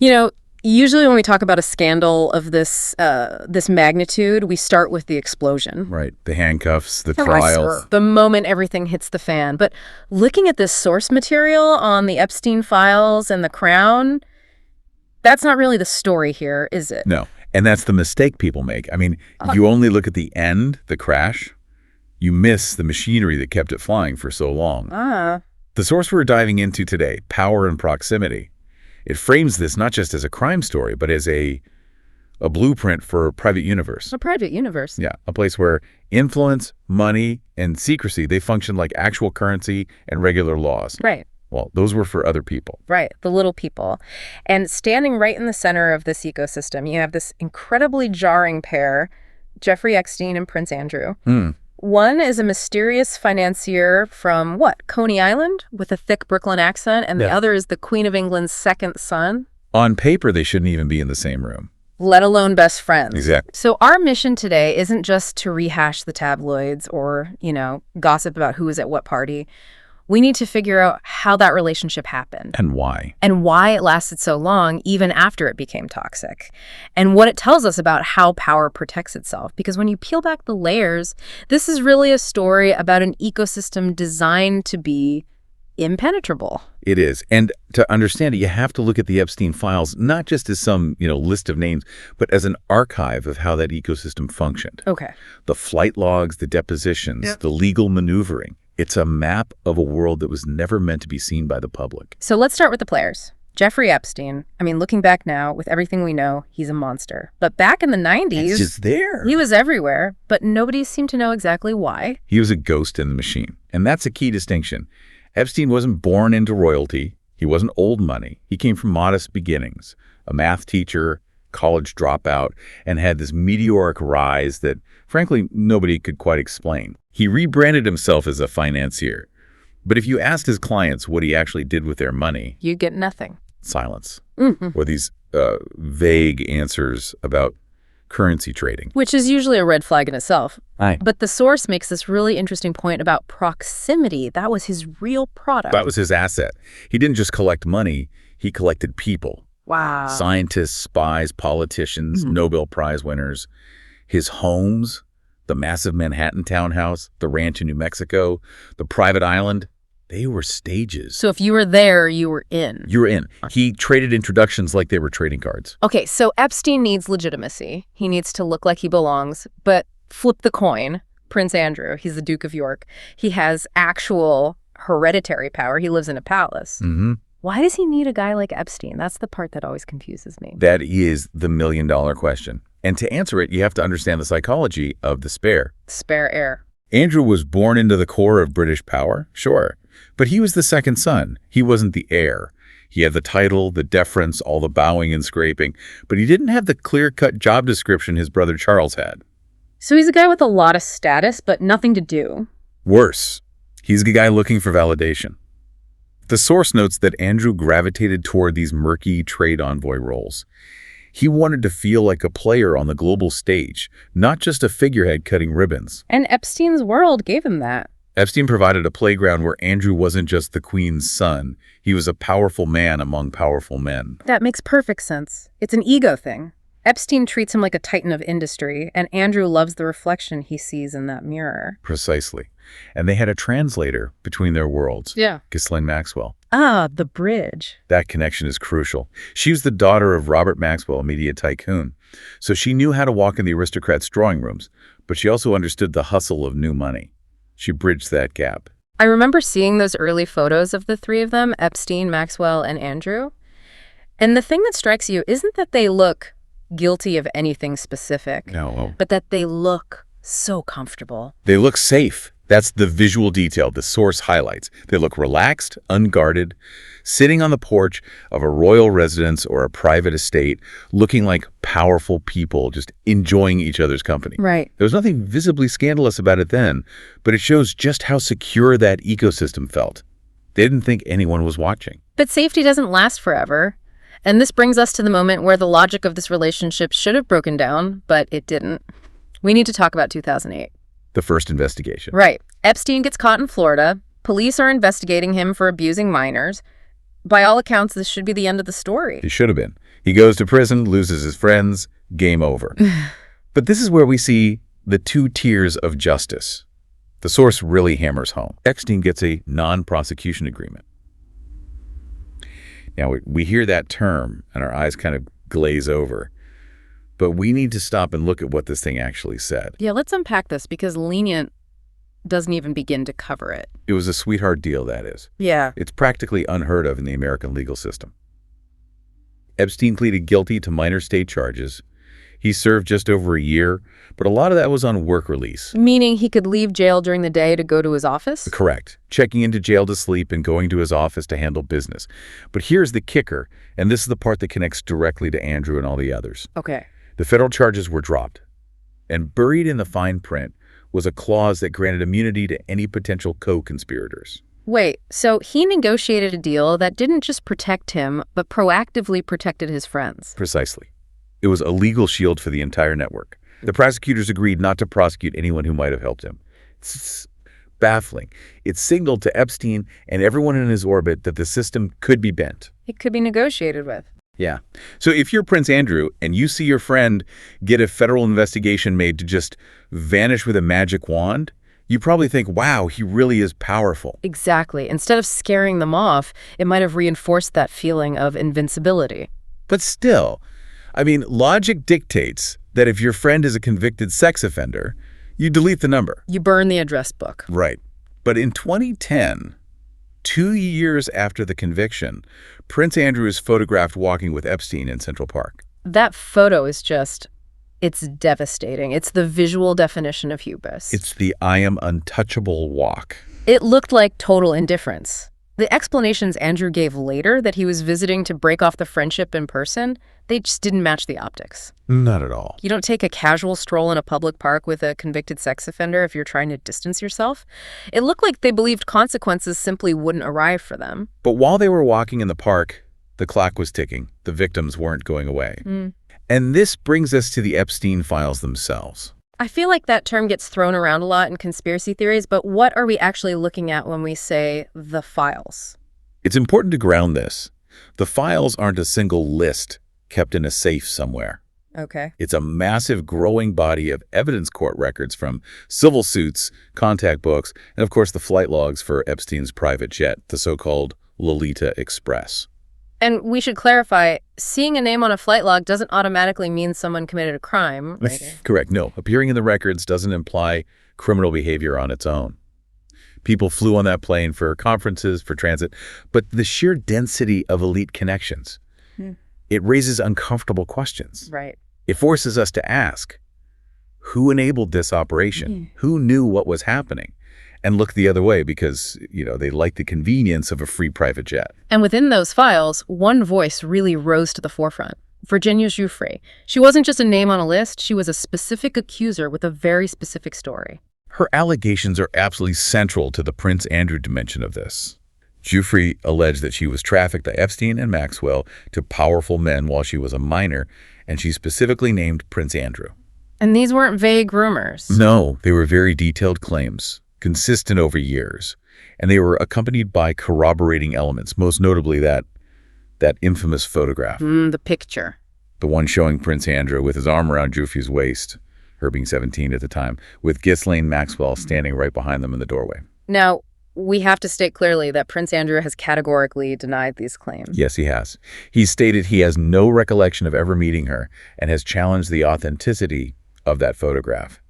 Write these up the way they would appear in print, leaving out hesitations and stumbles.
You know, usually when we talk about a scandal of this magnitude, we start with the explosion. Right. The handcuffs, the trials. The moment everything hits the fan. But looking at this source material on the Epstein files and the Crown, that's not really the story here, is it? No. And that's the mistake people make. I mean, if you only look at the end, the crash, you miss the machinery that kept it flying for so long. The source we're diving into today, Power and Proximity, it frames this not just as a crime story, but as a blueprint for a private universe. A private universe. Yeah, a place where influence, money, and secrecy, they function like actual currency and regular laws. Right. Well, those were for other people. Right, the little people. And standing right in the center of this ecosystem, you have this incredibly jarring pair, Jeffrey Epstein and Prince Andrew. One is a mysterious financier from, Coney Island, with a thick Brooklyn accent, and the other is the Queen of England's second son. On paper, they shouldn't even be in the same room. Let alone best friends. Exactly. So our mission today isn't just to rehash the tabloids or, gossip about who was at what party. We need to figure out how that relationship happened. And why. And why it lasted so long, even after it became toxic. And what it tells us about how power protects itself. Because when you peel back the layers, this is really a story about an ecosystem designed to be impenetrable. It is. And to understand it, you have to look at the Epstein files, not just as some, list of names, but as an archive of how that ecosystem functioned. Okay. The flight logs, the depositions, the legal maneuvering. It's a map of a world that was never meant to be seen by the public. So let's start with the players. Jeffrey Epstein, looking back now, with everything we know, he's a monster. But back in the 90s... He's just there. He was everywhere, but nobody seemed to know exactly why. He was a ghost in the machine. And that's a key distinction. Epstein wasn't born into royalty. He wasn't old money. He came from modest beginnings. A math teacher, college dropout, and had this meteoric rise that, frankly, nobody could quite explain. He rebranded himself as a financier. But if you asked his clients what he actually did with their money... You'd get nothing. Silence. Or these vague answers about currency trading. Which is usually a red flag in itself. Aye. But the source makes this really interesting point about proximity. That was his real product. That was his asset. He didn't just collect money, he collected people. Wow. Scientists, spies, politicians, Nobel Prize winners. His homes, the massive Manhattan townhouse, the ranch in New Mexico, the private island, they were stages. So if you were there, you were in. You were in. He traded introductions like they were trading cards. Okay, so Epstein needs legitimacy. He needs to look like he belongs. But flip the coin. Prince Andrew, he's the Duke of York. He has actual hereditary power. He lives in a palace. Why does he need a guy like Epstein? That's the part that always confuses me. That is the million-dollar question. And to answer it, you have to understand the psychology of the spare. Spare heir. Andrew was born into the core of British power, sure. But he was the second son. He wasn't the heir. He had the title, the deference, all the bowing and scraping. But he didn't have the clear-cut job description his brother Charles had. So he's a guy with a lot of status, but nothing to do. Worse, he's the guy looking for validation. The source notes that Andrew gravitated toward these murky trade envoy roles. He wanted to feel like a player on the global stage, not just a figurehead cutting ribbons. And Epstein's world gave him that. Epstein provided a playground where Andrew wasn't just the queen's son. He was a powerful man among powerful men. That makes perfect sense. It's an ego thing. Epstein treats him like a titan of industry, and Andrew loves the reflection he sees in that mirror. Precisely. And they had a translator between their worlds. Yeah. Ghislaine Maxwell. Ah, the bridge. That connection is crucial. She was the daughter of Robert Maxwell, a media tycoon. So she knew how to walk in the aristocrats' drawing rooms, but she also understood the hustle of new money. She bridged that gap. I remember seeing those early photos of the three of them, Epstein, Maxwell, and Andrew. And the thing that strikes you isn't that they look guilty of anything specific, No. but that they look so comfortable. They look safe. That's the visual detail the source highlights. They look relaxed, unguarded, sitting on the porch of a royal residence or a private estate, looking like powerful people, just enjoying each other's company. Right. There was nothing visibly scandalous about it then, but it shows just how secure that ecosystem felt. They didn't think anyone was watching. But safety doesn't last forever. And this brings us to the moment where the logic of this relationship should have broken down, but it didn't. We need to talk about 2008. The first investigation. Right. Epstein gets caught in Florida. Police are investigating him for abusing minors. by all accounts, this should be the end of the story. It should have been. He goes to prison, loses his friends, game over. But this is where we see the two tiers of justice. The source really hammers home. Epstein gets a non-prosecution agreement. Now, we hear that term, and our eyes kind of glaze over. But we need to stop and look at what this thing actually said. Yeah, let's unpack this, because lenient doesn't even begin to cover it. It was a sweetheart deal, that is. Yeah. It's practically unheard of in the American legal system. Epstein pleaded guilty to minor state charges. He served just over a year, but a lot of that was on work release. Meaning he could leave jail during the day to go to his office? Correct. Checking into jail to sleep and going to his office to handle business. But here's the kicker, and this is the part that connects directly to Andrew and all the others. Okay. The federal charges were dropped, and buried in the fine print was a clause that granted immunity to any potential co-conspirators. Wait, so he negotiated a deal that didn't just protect him, but proactively protected his friends? Precisely. It was a legal shield for the entire network. The prosecutors agreed not to prosecute anyone who might have helped him. It's baffling. It signaled to Epstein and everyone in his orbit that the system could be bent. It could be negotiated with. Yeah. So if you're Prince Andrew and you see your friend get a federal investigation made to just vanish with a magic wand, you probably think, wow, he really is powerful. Exactly. Instead of scaring them off, it might have reinforced that feeling of invincibility. But still, I mean, logic dictates that if your friend is a convicted sex offender, you delete the number. You burn the address book. Right. But in 2010, 2 years after the conviction, Prince Andrew is photographed walking with Epstein in Central Park. That photo is just, it's devastating. It's the visual definition of hubris. It's the I am untouchable walk. It looked like total indifference. The explanations Andrew gave later that he was visiting to break off the friendship in person, they just didn't match the optics. Not at all. You don't take a casual stroll in a public park with a convicted sex offender if you're trying to distance yourself. It looked like they believed consequences simply wouldn't arrive for them. But while they were walking in the park, the clock was ticking. The victims weren't going away. And this brings us to the Epstein files themselves. I feel like that term gets thrown around a lot in conspiracy theories, but what are we actually looking at when we say the files? It's important to ground this. The files aren't a single list kept in a safe somewhere. Okay. It's a massive growing body of evidence court records from civil suits, contact books, and of course the flight logs for Epstein's private jet, the so-called Lolita Express. And we should clarify, seeing a name on a flight log doesn't automatically mean someone committed a crime, right? Correct. No, appearing in the records doesn't imply criminal behavior on its own. People flew on that plane for conferences, for transit, but the sheer density of elite connections, it raises uncomfortable questions. Right. It forces us to ask, who enabled this operation? Who knew what was happening? And look the other way because, they like the convenience of a free private jet. And within those files, one voice really rose to the forefront. Virginia Giuffre. She wasn't just a name on a list. She was a specific accuser with a very specific story. Her allegations are absolutely central to the Prince Andrew dimension of this. Giuffre alleged that she was trafficked by Epstein and Maxwell to powerful men while she was a minor, and she specifically named Prince Andrew. And these weren't vague rumors. No, they were very detailed claims, consistent over years, and they were accompanied by corroborating elements, most notably that infamous photograph. The picture. The one showing Prince Andrew with his arm around Giuffre's waist, her being 17 at the time, with Ghislaine Maxwell standing right behind them in the doorway. Now, we have to state clearly that Prince Andrew has categorically denied these claims. Yes, he has. He's stated he has no recollection of ever meeting her and has challenged the authenticity of that photograph.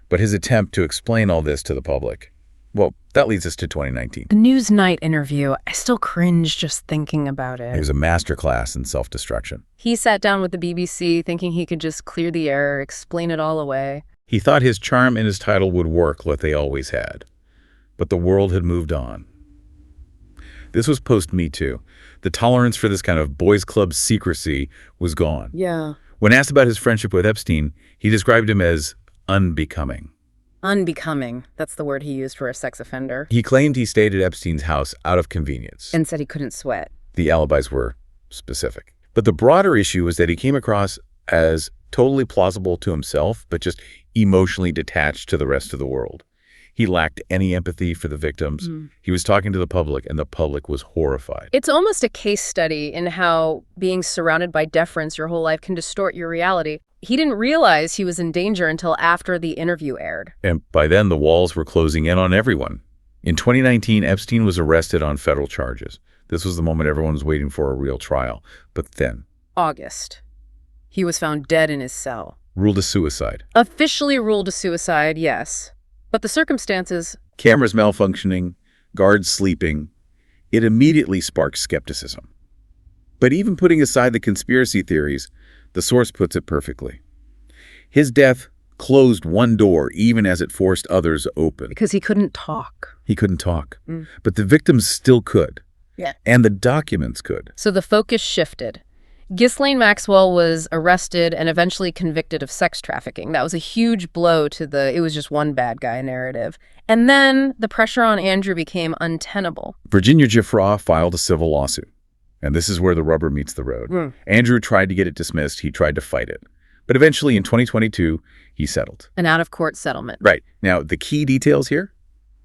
But his attempt to explain all this to the public, well, that leads us to 2019. The Newsnight interview, I still cringe just thinking about it. It was a masterclass in self-destruction. He sat down with the BBC thinking he could just clear the air, explain it all away. He thought his charm and his title would work like they always had. But the world had moved on. This was post-Me Too. The tolerance for this kind of boys' club secrecy was gone. Yeah. When asked about his friendship with Epstein, he described him as unbecoming. Unbecoming. That's the word he used for a sex offender. He claimed he stayed at Epstein's house out of convenience. And said he couldn't sweat. The alibis were specific. But the broader issue was that he came across as totally plausible to himself, but just emotionally detached to the rest of the world. He lacked any empathy for the victims. He was talking to the public, and the public was horrified. It's almost a case study in how being surrounded by deference your whole life can distort your reality. He didn't realize he was in danger until after the interview aired. And by then, the walls were closing in on everyone. In 2019, Epstein was arrested on federal charges. This was the moment everyone was waiting for a real trial. But then, August. He was found dead in his cell. ruled a suicide. Officially ruled a suicide, yes. But the circumstances... Cameras malfunctioning, guards sleeping. It immediately sparked skepticism. But even putting aside the conspiracy theories, the source puts it perfectly. His death closed one door even as it forced others open. Because he couldn't talk. He couldn't talk. But the victims still could. Yeah. And the documents could. So the focus shifted. Ghislaine Maxwell was arrested and eventually convicted of sex trafficking. That was a huge blow to the "it was just one bad guy" narrative. And then the pressure on Andrew became untenable. Virginia Giffraw filed a civil lawsuit. And this is where the rubber meets the road. Andrew tried to get it dismissed. He tried to fight it. But eventually, in 2022, he settled. An out-of-court settlement. Right. Now, the key details here,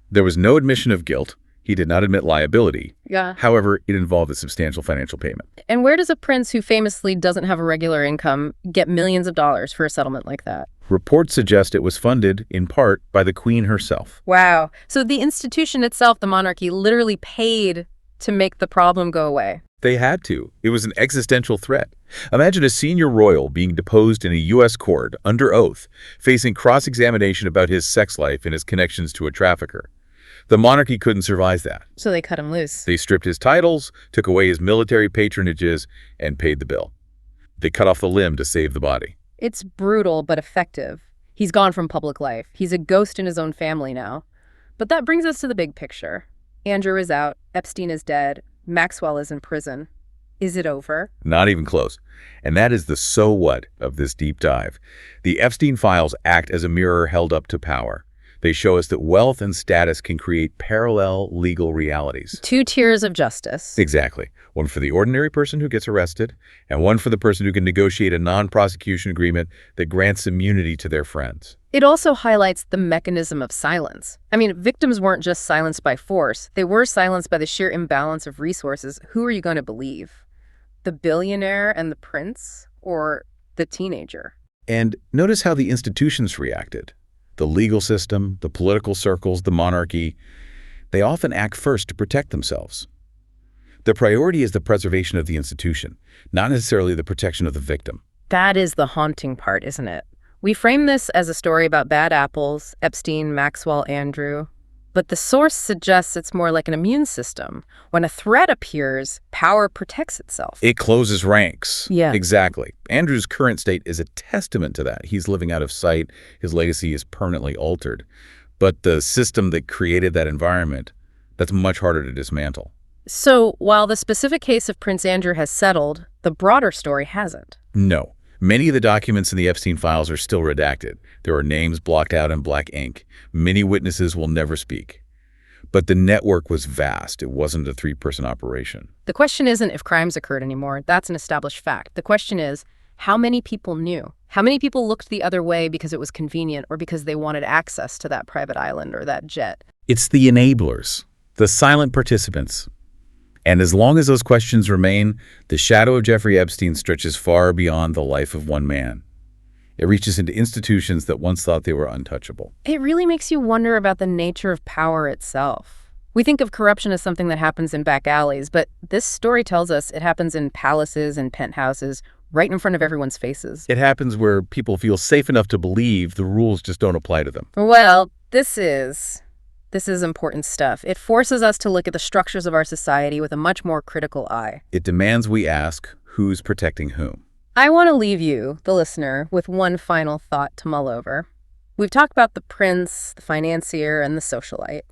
there was no admission of guilt. He did not admit liability. Yeah. However, it involved a substantial financial payment. And where does a prince who famously doesn't have a regular income get millions of dollars for a settlement like that? Reports suggest it was funded, in part, by the Queen herself. Wow. So the institution itself, the monarchy, literally paid to make the problem go away. They had to. It was an existential threat. Imagine a senior royal being deposed in a U.S. court under oath, facing cross-examination about his sex life and his connections to a trafficker. The monarchy couldn't survive that. So they cut him loose. They stripped his titles, took away his military patronages, and paid the bill. They cut off the limb to save the body. It's brutal but effective. He's gone from public life. He's a ghost in his own family now. But that brings us to the big picture. Andrew is out. Epstein is dead. Maxwell is in prison. Is it over? Not even close. And that is the so what of this deep dive. The Epstein files act as a mirror held up to power. They show us that wealth and status can create parallel legal realities. Two tiers of justice. Exactly. One for the ordinary person who gets arrested, and one for the person who can negotiate a non-prosecution agreement that grants immunity to their friends. It also highlights the mechanism of silence. I mean, victims weren't just silenced by force. They were silenced by the sheer imbalance of resources. Who are you going to believe? The billionaire and the prince, or the teenager? And notice how the institutions reacted. The legal system, the political circles, the monarchy, they often act first to protect themselves. The priority is the preservation of the institution, not necessarily the protection of the victim. That is the haunting part, isn't it? We frame this as a story about bad apples, Epstein, Maxwell, Andrew. But the source suggests it's more like an immune system. When a threat appears, power protects itself. It closes ranks. Yeah. Exactly. Andrew's current state is a testament to that. He's living out of sight. His legacy is permanently altered. But the system that created that environment, that's much harder to dismantle. So while the specific case of Prince Andrew has settled, the broader story hasn't. No. Many of the documents in the Epstein files are still redacted. There are names blocked out in black ink. Many witnesses will never speak. But the network was vast. It wasn't a three-person operation. The question isn't if crimes occurred anymore. That's an established fact. The question is, how many people knew? How many people looked the other way because it was convenient or because they wanted access to that private island or that jet? It's the enablers, the silent participants. And as long as those questions remain, the shadow of Jeffrey Epstein stretches far beyond the life of one man. It reaches into institutions that once thought they were untouchable. It really makes you wonder about the nature of power itself. We think of corruption as something that happens in back alleys, but this story tells us it happens in palaces and penthouses, right in front of everyone's faces. It happens where people feel safe enough to believe the rules just don't apply to them. Well, this is important stuff. It forces us to look at the structures of our society with a much more critical eye. It demands we ask, who's protecting whom? I want to leave you, the listener, with one final thought to mull over. We've talked about the prince, the financier, and the socialite.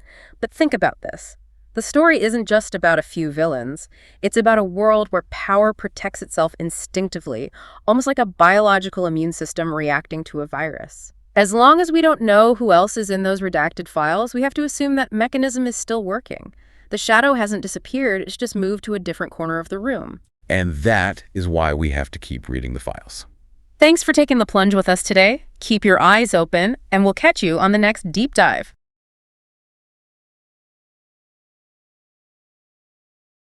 But think about this. The story isn't just about a few villains. It's about a world where power protects itself instinctively, almost like a biological immune system reacting to a virus. As long as we don't know who else is in those redacted files, we have to assume that mechanism is still working. The shadow hasn't disappeared, it's just moved to a different corner of the room. And that is why we have to keep reading the files. Thanks for taking the plunge with us today. Keep your eyes open, and we'll catch you on the next deep dive.